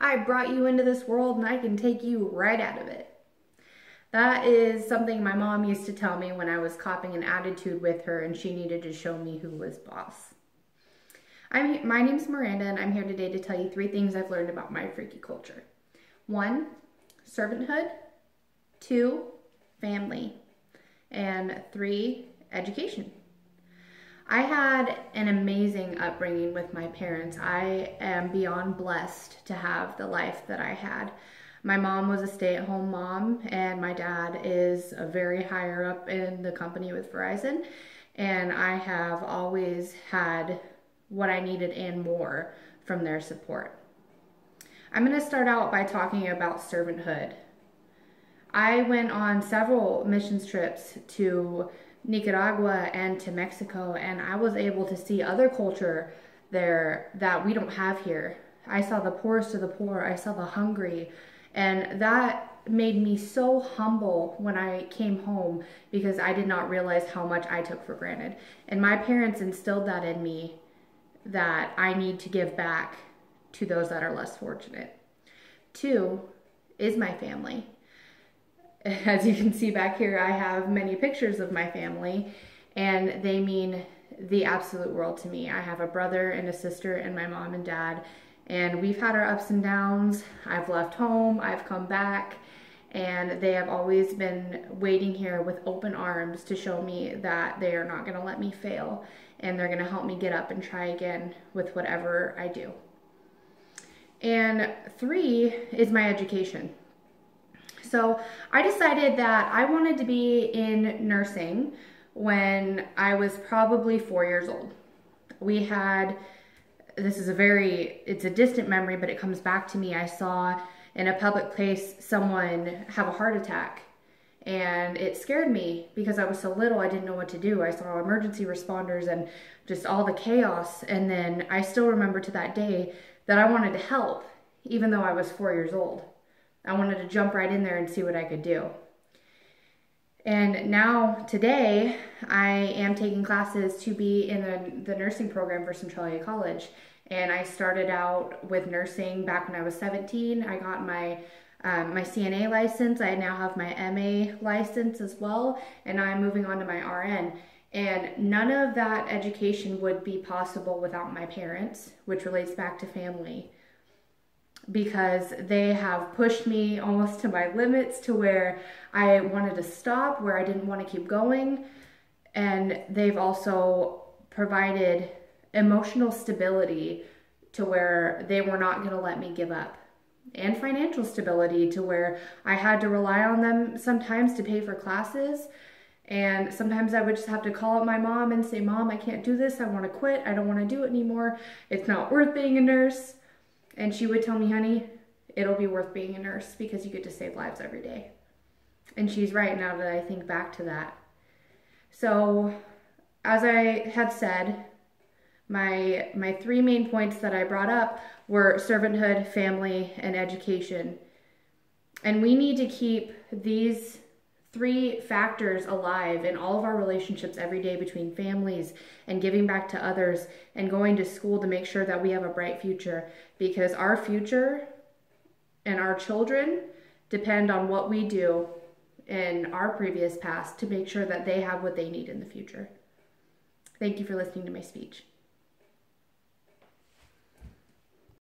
I brought you into this world and I can take you right out of it. That is something my mom used to tell me when I was copping an attitude with her and she needed to show me who was boss. My name's Miranda and I'm here today to tell you 3 things I've learned about my freaky culture. 1, servanthood. 2, family. And 3, education. I had an amazing upbringing with my parents. I am beyond blessed to have the life that I had. My mom was a stay-at-home mom, and my dad is a very higher up in the company with Verizon, and I have always had what I needed and more from their support. I'm going to start out by talking about servanthood. I went on several missions trips to Nicaragua and to Mexico, and I was able to see other culture there that we don't have here. I saw the poorest of the poor, I saw the hungry, and that made me so humble when I came home because I did not realize how much I took for granted. And my parents instilled that in me, that I need to give back to those that are less fortunate. 2 is my family. As you can see back here, I have many pictures of my family, and they mean the absolute world to me. I have a brother and a sister and my mom and dad, and we've had our ups and downs. I've left home, I've come back, and they have always been waiting here with open arms to show me that they are not going to let me fail, and they're going to help me get up and try again with whatever I do. And 3 is my education. So I decided that I wanted to be in nursing when I was probably 4 years old. We had, it's a distant memory, but it comes back to me. I saw in a public place someone have a heart attack, and it scared me because I was so little, I didn't know what to do. I saw emergency responders and just all the chaos, and then I still remember to that day that I wanted to help, even though I was 4 years old. I wanted to jump right in there and see what I could do. And now, today, I am taking classes to be in the nursing program for Centralia College. And I started out with nursing back when I was 17. I got my CNA license. I now have my MA license as well. And now I'm moving on to my RN. And none of that education would be possible without my parents, which relates back to family, because they have pushed me almost to my limits, to where I wanted to stop, where I didn't want to keep going. And they've also provided emotional stability to where they were not going to let me give up, and financial stability to where I had to rely on them sometimes to pay for classes. And sometimes I would just have to call up my mom and say, "Mom, I can't do this. I want to quit. I don't want to do it anymore. It's not worth being a nurse." And she would tell me, "Honey, it'll be worth being a nurse because you get to save lives every day." And she's right, now that I think back to that. So, as I had said, my 3 main points that I brought up were servanthood, family, and education. And we need to keep these 3 factors alive in all of our relationships every day, between families and giving back to others and going to school, to make sure that we have a bright future, because our future and our children depend on what we do in our previous past to make sure that they have what they need in the future. Thank you for listening to my speech.